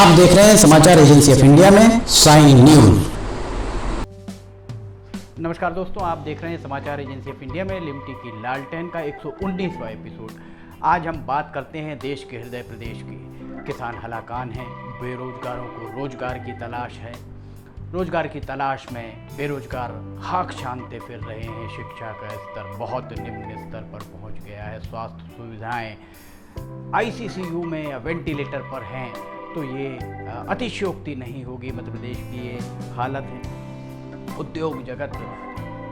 आप देख रहे हैं समाचार एजेंसी ऑफ इंडिया में साइन न्यूज। नमस्कार दोस्तों, आप देख रहे हैं समाचार एजेंसी ऑफ इंडिया में लिमटी की लालटेन का 119वां एपिसोड। आज हम बात करते हैं देश के हृदय प्रदेश की। किसान हलाकान हैं, बेरोजगारों को रोजगार की तलाश है। रोजगार की तलाश में बेरोजगार हाक छानते फिर रहे हैं। शिक्षा का स्तर बहुत निम्न स्तर पर पहुंच गया है। स्वास्थ्य सुविधाएं आईसीसीयू में या वेंटिलेटर पर हैं, तो ये अतिशयोक्ति नहीं होगी। मध्य प्रदेश की ये हालत है। उद्योग जगत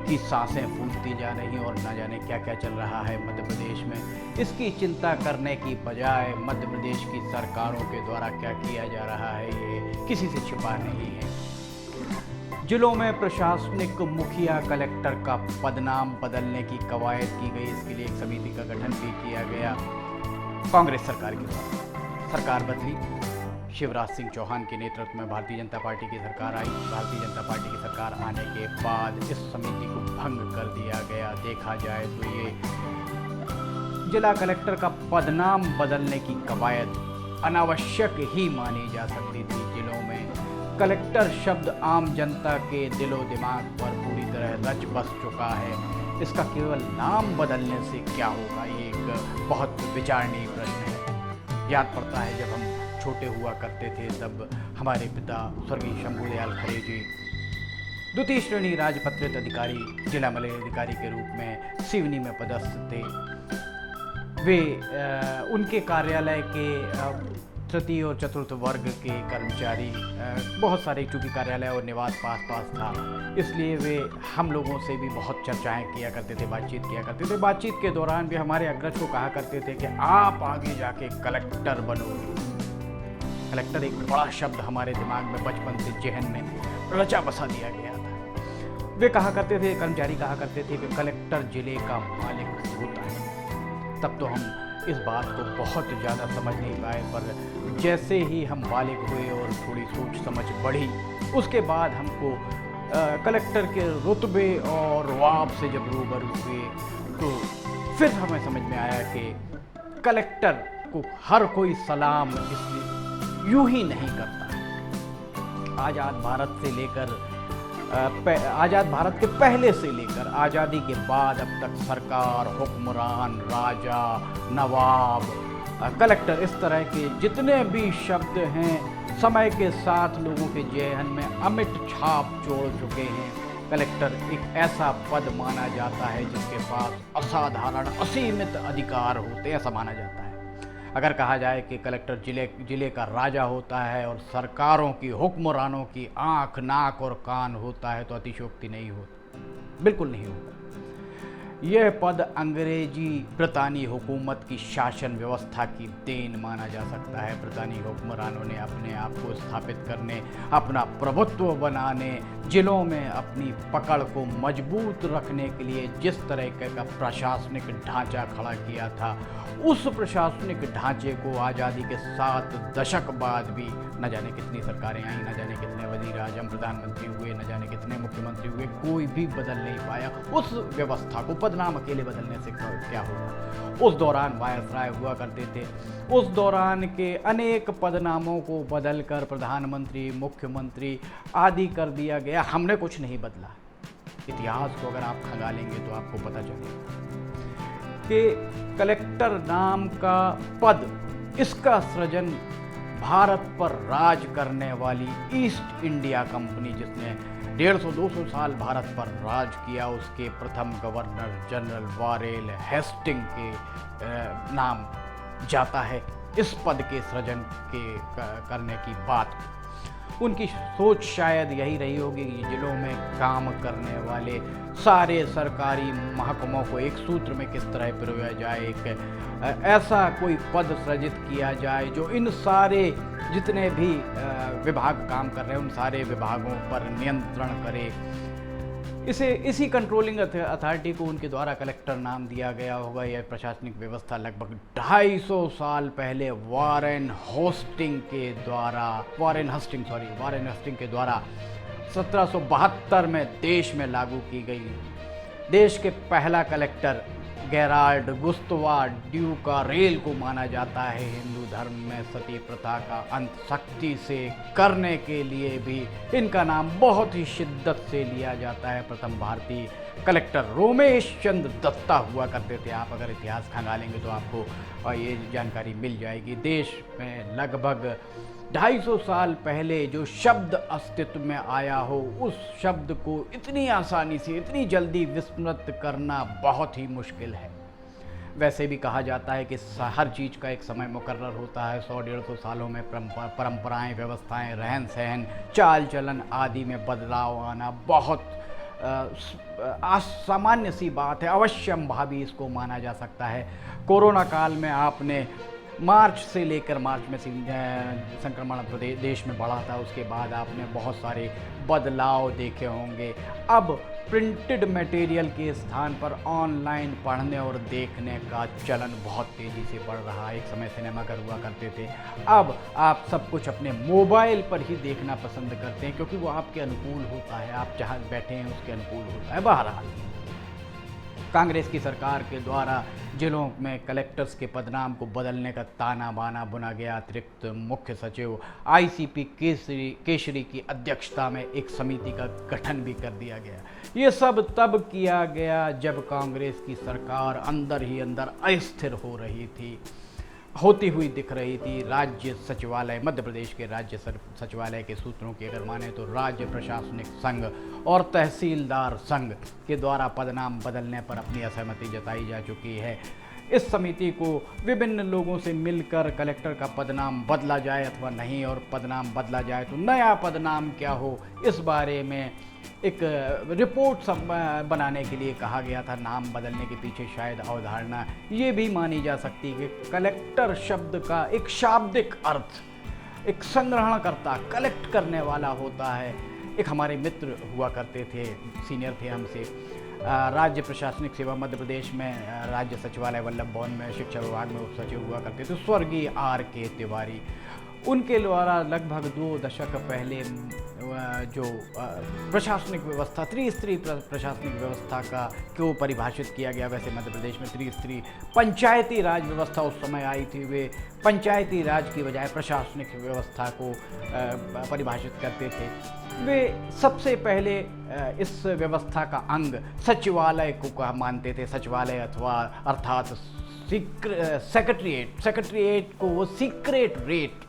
की सांसें फूलती जा रही और न जाने क्या क्या चल रहा है मध्य प्रदेश में। इसकी चिंता करने की बजाय मध्य प्रदेश की सरकारों के द्वारा क्या किया जा रहा है, ये किसी से छिपा नहीं है। जिलों में प्रशासनिक मुखिया कलेक्टर का पदनाम बदलने की कवायद की गई। इसके लिए एक समिति का गठन भी किया गया कांग्रेस सरकार के द्वारा। सरकार बदली, शिवराज सिंह चौहान के नेतृत्व में भारतीय जनता पार्टी की सरकार आई। भारतीय जनता पार्टी की सरकार आने के बाद इस समिति को भंग कर दिया गया। देखा जाए तो ये जिला कलेक्टर का पदनाम बदलने की कवायद अनावश्यक ही मानी जा सकती थी। जिलों में कलेक्टर शब्द आम जनता के दिलो दिमाग पर पूरी तरह रच बस चुका है। इसका केवल नाम बदलने से क्या होगा, ये एक बहुत विचारणीय प्रश्न है। याद पड़ता है जब हम छोटे हुआ करते थे, तब हमारे पिता स्वर्गीय शंभूदयाल खरे जी द्वितीय श्रेणी राजपत्रित अधिकारी, जिला मलय अधिकारी के रूप में सिवनी में पदस्थ थे। वे उनके कार्यालय के तृतीय और चतुर्थ वर्ग के कर्मचारी, बहुत सारे, चूँकि कार्यालय और निवास पास था, इसलिए वे हम लोगों से भी बहुत चर्चाएं किया करते थे, बातचीत किया करते थे। बातचीत के दौरान भी हमारे अग्रज को कहा करते थे कि आप आगे जाके कलेक्टर बनोगे। कलेक्टर एक बड़ा शब्द हमारे दिमाग में बचपन से जहन में रचा बसा दिया गया था। वे कहा करते थे, कर्मचारी कहा करते थे कि कलेक्टर जिले का मालिक होता है। तब तो हम इस बात को बहुत ज़्यादा समझ नहीं पाए, पर जैसे ही हम बालिग हुए और थोड़ी सोच समझ बढ़ी, उसके बाद हमको कलेक्टर के रुतबे और रुआब से जब रूबरू हुए, तो फिर हमें समझ में आया कि कलेक्टर को हर कोई सलाम इसलिए यूं ही नहीं करता। आज़ाद भारत के पहले से लेकर आज़ादी के बाद अब तक सरकार, हुक्मरान, राजा, नवाब, कलेक्टर, इस तरह के जितने भी शब्द हैं, समय के साथ लोगों के जेहन में अमिट छाप छोड़ चुके हैं। कलेक्टर एक ऐसा पद माना जाता है जिसके पास असाधारण असीमित अधिकार होते हैं, ऐसा माना जाता है। अगर कहा जाए कि कलेक्टर जिले का राजा होता है और सरकारों की, हुक्मरानों की आँख, नाक और कान होता है, तो अतिशयोक्ति नहीं होती, बिल्कुल नहीं होता। यह पद अंग्रेजी ब्रितानी हुकूमत की शासन व्यवस्था की देन माना जा सकता है। ब्रितानी हुक्मरानों ने अपने आप को स्थापित करने, अपना प्रभुत्व बनाने, जिलों में अपनी पकड़ को मजबूत रखने के लिए जिस तरह का प्रशासनिक ढांचा खड़ा किया था, उस प्रशासनिक ढांचे को आज़ादी के 7 दशक बाद भी न जाने कितनी सरकारें आई, न जाने कितने वजीर आजम, प्रधानमंत्री हुए, न जाने कितने मुख्यमंत्री हुए, कोई भी बदल नहीं पाया। उस व्यवस्था को पदनाम अकेले बदलने से क्या होगा। उस दौरान वायसराय हुआ करते थे। उस दौरान के अनेक पदनामों को बदलकर प्रधानमंत्री, मुख्यमंत्री आदि कर दिया गया। हमने कुछ नहीं बदला। इतिहास को अगर आप खंगालेंगे तो आपको पता चलेगा कि कलेक्टर नाम का पद, इसका सृजन भारत पर राज करने वाली ईस्ट इंडिया कंपनी, जिसने 150-200 साल भारत पर राज किया, उसके प्रथम गवर्नर जनरल वारेन हेस्टिंग के नाम जाता है इस पद के सृजन करने की बात। उनकी सोच शायद यही रही होगी कि जिलों में काम करने वाले सारे सरकारी महकमों को एक सूत्र में किस तरह पिरोया जाए, एक ऐसा कोई पद सृजित किया जाए जो इन सारे जितने भी विभाग काम कर रहे हैं, उन सारे विभागों पर नियंत्रण करे। इसी कंट्रोलिंग अथॉरिटी को उनके द्वारा कलेक्टर नाम दिया गया होगा। यह प्रशासनिक व्यवस्था लगभग 250 साल पहले वारेन हेस्टिंग के द्वारा 1772 में देश में लागू की गई। देश के पहला कलेक्टर गेराल्ड गुस्तवा ड्यूका रेल को माना जाता है। हिंदू धर्म में सती प्रथा का अंत सख्ती से करने के लिए भी इनका नाम बहुत ही शिद्दत से लिया जाता है। प्रथम भारतीय कलेक्टर रोमेश चंद्र दत्ता हुआ करते थे। आप अगर इतिहास खंगालेंगे तो आपको ये जानकारी मिल जाएगी। देश में लगभग 250 साल पहले जो शब्द अस्तित्व में आया हो, उस शब्द को इतनी आसानी से इतनी जल्दी विस्मृत करना बहुत ही मुश्किल है। वैसे भी कहा जाता है कि हर चीज़ का एक समय मुकर्रर होता है। 100-150 सालों में परंपराएं, व्यवस्थाएं, रहन सहन, चाल चलन आदि में बदलाव आना बहुत सामान्य सी बात है, अवश्यंभावी इसको माना जा सकता है। कोरोना काल में आपने मार्च से लेकर मार्च में संक्रमण देश में बढ़ा था, उसके बाद आपने बहुत सारे बदलाव देखे होंगे। अब प्रिंटेड मटेरियल के स्थान पर ऑनलाइन पढ़ने और देखने का चलन बहुत तेज़ी से बढ़ रहा है। एक समय सिनेमाघर हुआ करते थे, अब आप सब कुछ अपने मोबाइल पर ही देखना पसंद करते हैं, क्योंकि वो आपके अनुकूल होता है, आप जहाँ बैठे हैं उसके अनुकूल होता है। बहरहाल कांग्रेस की सरकार के द्वारा जिलों में कलेक्टर्स के पदनाम को बदलने का ताना बाना बुना गया। अतिरिक्त मुख्य सचिव आईसीपी केशरी की अध्यक्षता में एक समिति का गठन भी कर दिया गया। ये सब तब किया गया जब कांग्रेस की सरकार अंदर ही अंदर अस्थिर होती हुई दिख रही थी। राज्य सचिवालय, मध्य प्रदेश के राज्य सचिवालय के सूत्रों की अगर माने तो राज्य प्रशासनिक संघ और तहसीलदार संघ के द्वारा पदनाम बदलने पर अपनी असहमति जताई जा चुकी है। इस समिति को विभिन्न लोगों से मिलकर कलेक्टर का पदनाम बदला जाए अथवा नहीं, और पदनाम बदला जाए तो नया पदनाम क्या हो, इस बारे में एक रिपोर्ट बनाने के लिए कहा गया था। नाम बदलने के पीछे शायद अवधारणा ये भी मानी जा सकती है कि कलेक्टर शब्द का एक शाब्दिक अर्थ एक संग्रहणकर्ता, कलेक्ट करने वाला होता है। एक हमारे मित्र हुआ करते थे, सीनियर थे हमसे, राज्य प्रशासनिक सेवा मध्य प्रदेश में राज्य सचिवालय वल्लभ भवन में शिक्षा विभाग में उप सचिव हुआ करते थे, स्वर्गीय R.K. तिवारी। उनके द्वारा लगभग 2 दशक पहले जो प्रशासनिक व्यवस्था, त्रिस्तरीय प्रशासनिक व्यवस्था को परिभाषित किया गया। वैसे मध्य प्रदेश में त्रिस्तरीय पंचायती राज व्यवस्था उस समय आई थी। वे पंचायती राज की बजाय प्रशासनिक व्यवस्था को परिभाषित करते थे। वे सबसे पहले इस व्यवस्था का अंग सचिवालय को मानते थे। सचिवालय अथवा अर्थात सेक्रेटरीट को वो सीक्रेट रेट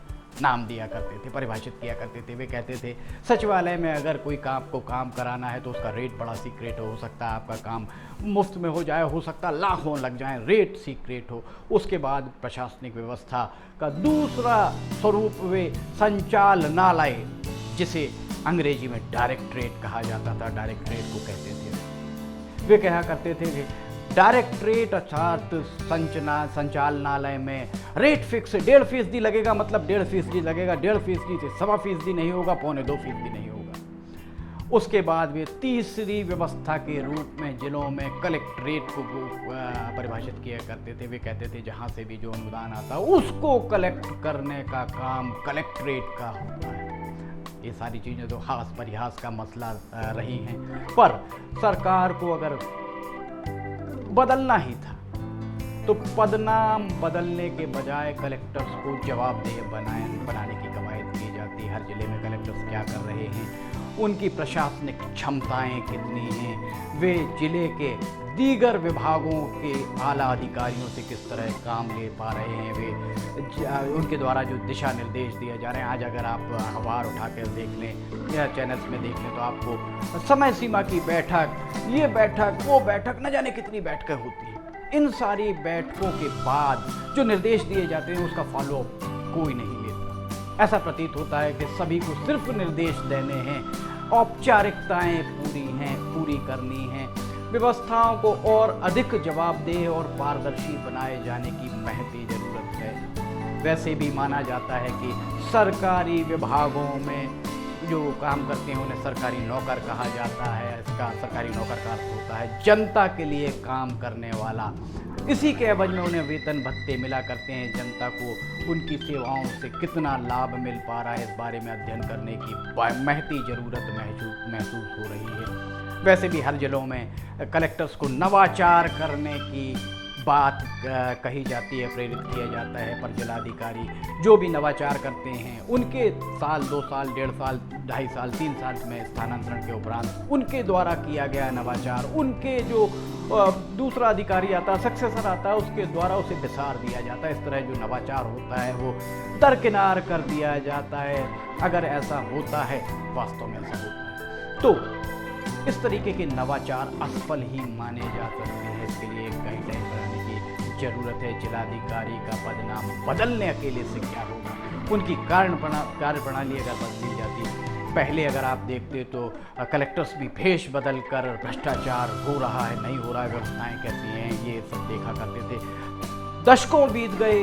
नाम दिया करते थे, परिभाषित किया करते थे। वे कहते थे सचिवालय में अगर कोई काम कराना है तो उसका रेट बड़ा सीक्रेट हो सकता है आपका काम मुफ्त में हो जाए, हो सकता है लाखों लग जाएं, रेट सीक्रेट हो। उसके बाद प्रशासनिक व्यवस्था का दूसरा स्वरूप वे संचालनालय, जिसे अंग्रेजी में डायरेक्टरेट कहा जाता था, डायरेक्टरेट को कहते थे। वे कहा करते थे कि डायरेक्टरेट अर्थात संचालनालय में रेट फिक्स 1.5% लगेगा, मतलब 1.5% लगेगा, 1.5% से 1.25% नहीं होगा, 2.25% नहीं होगा। उसके बाद वे तीसरी व्यवस्था के रूप में जिलों में कलेक्ट्रेट को परिभाषित किया करते थे। वे कहते थे जहाँ से भी जो अनुदान आता उसको कलेक्ट करने का काम कलेक्ट्रेट का होता है। ये सारी चीज़ें तो हास परिहास का मसला रही हैं, पर सरकार को अगर बदलना ही था तो पदनाम बदलने के बजाय कलेक्टर्स को जवाबदेह बनाने की कवायद की जाती। हर जिले में कलेक्टर्स क्या कर रहे हैं, उनकी प्रशासनिक क्षमताएं कितनी हैं, वे जिले के दीगर विभागों के आला अधिकारियों से किस तरह काम ले पा रहे हैं, वे उनके द्वारा जो दिशा निर्देश दिए जा रहे हैं। आज अगर आप अखबार उठा कर देख लें या चैनल्स में देख लें तो आपको समय सीमा की बैठक, ये बैठक, वो बैठक, न जाने कितनी बैठकें होती हैं। इन सारी बैठकों के बाद जो निर्देश दिए जाते हैं उसका फॉलोअप कोई नहीं लेता। ऐसा प्रतीत होता है कि सभी को सिर्फ निर्देश देने हैं, औपचारिकताएं पूरी करनी हैं। व्यवस्थाओं को और अधिक जवाबदेह और पारदर्शी बनाए जाने की महती ज़रूरत है। वैसे भी माना जाता है कि सरकारी विभागों में जो काम करते हैं उन्हें सरकारी नौकर कहा जाता है। इसका सरकारी नौकर का अर्थ होता है जनता के लिए काम करने वाला। इसी के एवज में उन्हें वेतन भत्ते मिला करते हैं। जनता को उनकी सेवाओं से कितना लाभ मिल पा रहा है, इस बारे में अध्ययन करने की महती ज़रूरत महसूस हो रही है। वैसे भी हर जिलों में कलेक्टर्स को नवाचार करने की बात कही जाती है, प्रेरित किया जाता है, पर जिलाधिकारी जो भी नवाचार करते हैं उनके साल 2 साल 1.5 साल 2.5 साल 3 साल में स्थानांतरण के उपरांत उनके द्वारा किया गया नवाचार, उनके जो दूसरा अधिकारी आता, सक्सेसर आता है, उसके द्वारा उसे विसार दिया जाता है। इस तरह जो नवाचार होता है वो दरकिनार कर दिया जाता है। अगर ऐसा होता है, वास्तव में ऐसा होता है, तो इस तरीके के नवाचार असफल ही माने जा सकते हैं। इसके लिए एक गाइडलाइन बनाने की जरूरत है। जिलाधिकारी का पदनाम बदलने अकेले से क्या होगा, उनकी कार्यप्रणाली अगर बदली जाती, पहले अगर आप देखते तो कलेक्टर्स भी भेष बदल कर भ्रष्टाचार हो रहा है, नहीं हो रहा है, व्यवस्थाएं कैसी हैं, ये सब देखा करते थे। दशकों बीत गए,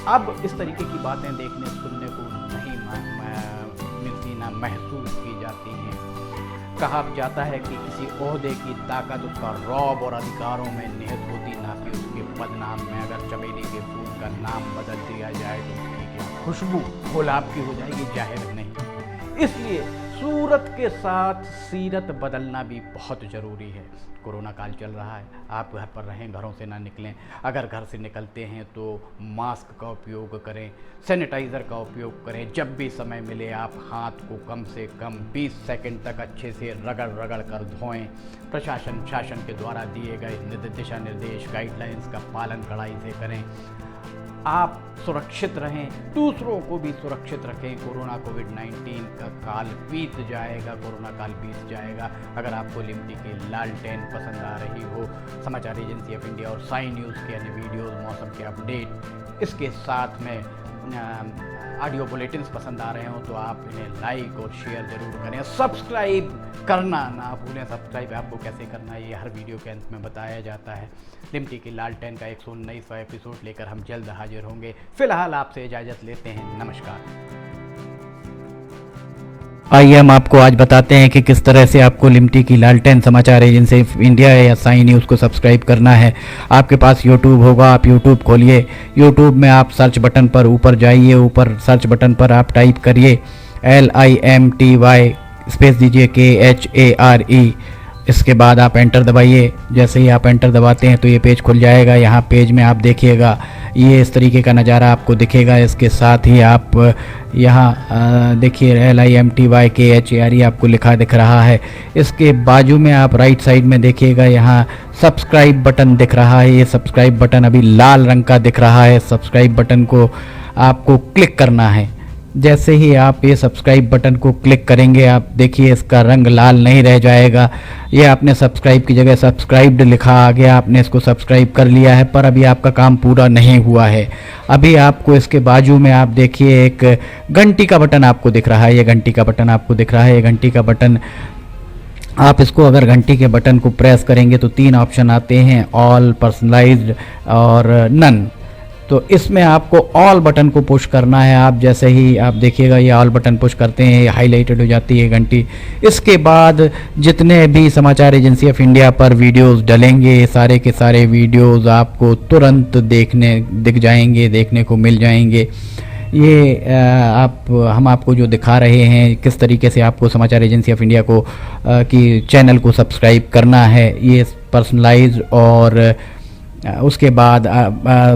अब इस तरीके की बातें देखने सुनने को नहीं मिलती, ना महसूस की जाती हैं। कहा जाता है कि किसी ओहदे की ताकत उसका रौब और अधिकारों में निहित होती, ना कि उसके पदनाम में। अगर चमेली के फूल का नाम बदल दिया जाए तो उसकी खुशबू गुलाब की हो जाएगी, जाहिर नहीं। इसलिए सूरत के साथ सीरत बदलना भी बहुत ज़रूरी है। कोरोना काल चल रहा है, आप घर पर रहें, घरों से ना निकलें। अगर घर से निकलते हैं तो मास्क का उपयोग करें, सैनिटाइज़र का उपयोग करें। जब भी समय मिले आप हाथ को कम से कम 20 सेकंड तक अच्छे से रगड़ कर धोएं। प्रशासन शासन के द्वारा दिए गए दिशा निर्देश गाइडलाइंस का पालन कड़ाई से करें। आप सुरक्षित रहें, दूसरों को भी सुरक्षित रखें। कोरोना कोविड-19 का काल बीत जाएगा, कोरोना काल बीत जाएगा। अगर आपको लिमटी की लालटेन पसंद आ रही हो, समाचार एजेंसी ऑफ इंडिया और साइन न्यूज़ के अन्य वीडियोस, मौसम के अपडेट, इसके साथ में ऑडियो बुलेटिन्स पसंद आ रहे हो तो आप इन्हें लाइक और शेयर ज़रूर करें। सब्सक्राइब करना ना भूलें। सब्सक्राइब आपको कैसे करना है ये हर वीडियो के अंत में बताया जाता है। लिमटी की लालटेन का 119वां एपिसोड लेकर हम जल्द हाजिर होंगे। फिलहाल आपसे इजाज़त लेते हैं, नमस्कार। आइए हम आपको आज बताते हैं कि किस तरह से आपको लिमटी की लालटेन समाचार एजेंसी इंडिया या साइन न्यूज़ को सब्सक्राइब करना है। आपके पास यूट्यूब होगा, आप यूट्यूब खोलिए। यूट्यूब में आप सर्च बटन पर ऊपर जाइए, ऊपर सर्च बटन पर आप टाइप करिए LIMTY, स्पेस दीजिए KHARE। इसके बाद आप एंटर दबाइए। जैसे ही आप एंटर दबाते हैं तो ये पेज खुल जाएगा। यहाँ पेज में आप देखिएगा ये इस तरीके का नज़ारा आपको दिखेगा। इसके साथ ही आप यहाँ देखिए LIMTY KHARE आपको लिखा दिख रहा है। इसके बाजू में आप राइट साइड में देखिएगा, यहाँ सब्सक्राइब बटन दिख रहा है। ये सब्सक्राइब बटन अभी लाल रंग का दिख रहा है। सब्सक्राइब बटन को आपको क्लिक करना है। जैसे ही आप ये सब्सक्राइब बटन को क्लिक करेंगे, आप देखिए इसका रंग लाल नहीं रह जाएगा। ये आपने सब्सक्राइब की जगह सब्सक्राइब्ड लिखा आ गया, आपने इसको सब्सक्राइब कर लिया है, पर अभी आपका काम पूरा नहीं हुआ है। अभी आपको इसके बाजू में आप देखिए एक घंटी का बटन आपको दिख रहा है। ये घंटी का बटन आपको दिख रहा है। ये घंटी का बटन, आप इसको अगर घंटी के बटन को प्रेस करेंगे तो 3 ऑप्शन आते हैं, ऑल, पर्सनलाइज्ड और नन। तो इसमें आपको ऑल बटन को पुश करना है। आप जैसे ही आप देखिएगा ये ऑल बटन पुश करते हैं, हाईलाइटेड हो जाती है घंटी। इसके बाद जितने भी समाचार एजेंसी ऑफ इंडिया पर वीडियोस डलेंगे, सारे के सारे वीडियोस आपको तुरंत दिख जाएंगे, देखने को मिल जाएंगे। ये हम आपको जो दिखा रहे हैं किस तरीके से आपको समाचार एजेंसी ऑफ इंडिया को की चैनल को सब्सक्राइब करना है। ये पर्सनलाइज्ड और उसके बाद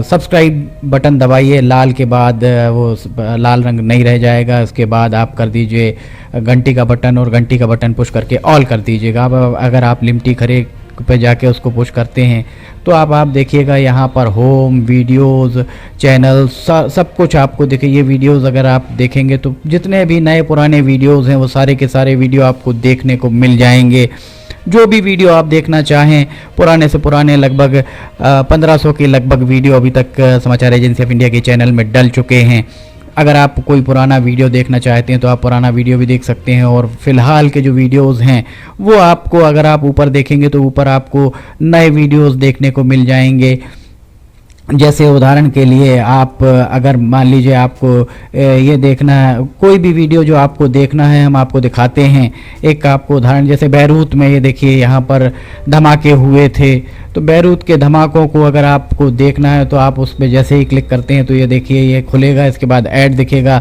सब्सक्राइब बटन दबाइए, लाल के बाद वो लाल रंग नहीं रह जाएगा। उसके बाद आप कर दीजिए घंटी का बटन और घंटी का बटन पुश करके ऑल कर दीजिएगा। अब अगर आप लिमटी खरे पे जाके उसको पुश करते हैं तो आप देखिएगा यहाँ पर होम, वीडियोस, चैनल, सब कुछ आपको दिखे। ये वीडियोस अगर आप देखेंगे तो जितने भी नए पुराने वीडियोस हैं वो सारे के सारे वीडियो आपको देखने को मिल जाएंगे। जो भी वीडियो आप देखना चाहें, पुराने से पुराने लगभग 1500 के लगभग वीडियो अभी तक समाचार एजेंसी ऑफ इंडिया के चैनल में डल चुके हैं। अगर आप कोई पुराना वीडियो देखना चाहते हैं तो आप पुराना वीडियो भी देख सकते हैं। और फिलहाल के जो वीडियोस हैं वो आपको, अगर आप ऊपर देखेंगे तो ऊपर आपको नए वीडियोस देखने को मिल जाएंगे। जैसे उदाहरण के लिए आप अगर मान लीजिए आपको ये देखना है, कोई भी वीडियो जो आपको देखना है हम आपको दिखाते हैं। एक आपको उदाहरण, जैसे बैरूत में ये देखिए यहाँ पर धमाके हुए थे, तो बेरूत के धमाकों को अगर आपको देखना है तो आप उस पर जैसे ही क्लिक करते हैं तो ये देखिए ये खुलेगा, इसके बाद ऐड दिखेगा।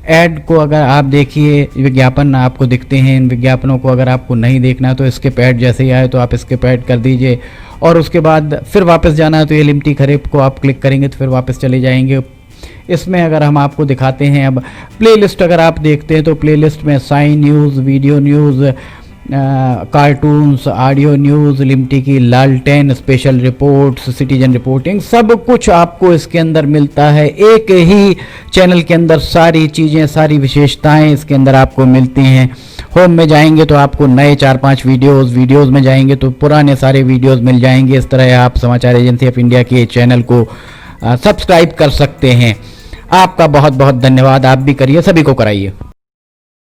ऐड को अगर आप देखिए, विज्ञापन आपको दिखते हैं, इन विज्ञापनों को अगर आपको नहीं देखना है तो स्किप ऐड जैसे ही आए तो आप स्किप ऐड कर दीजिए, और उसके बाद फिर वापस जाना है तो ये लिमटी खरीफ को आप क्लिक करेंगे तो फिर वापस चले जाएंगे। इसमें अगर हम आपको दिखाते हैं अब प्लेलिस्ट, अगर आप देखते हैं तो प्लेलिस्ट में sign news, video news, cartoons, audio news, लिमटी की लालटेन, स्पेशल रिपोर्ट्स, सिटीजन रिपोर्टिंग, सब कुछ आपको इसके अंदर मिलता है। एक ही चैनल के अंदर सारी चीज़ें, सारी विशेषताएं इसके अंदर आपको मिलती हैं। होम में जाएंगे तो आपको नए 4-5 वीडियोज़ में जाएंगे तो पुराने सारे वीडियोज़ मिल जाएंगे। इस तरह आप समाचार एजेंसी ऑफ इंडिया के चैनल को सब्सक्राइब कर सकते हैं। आपका बहुत बहुत धन्यवाद। आप भी करिए, सभी को कराइए।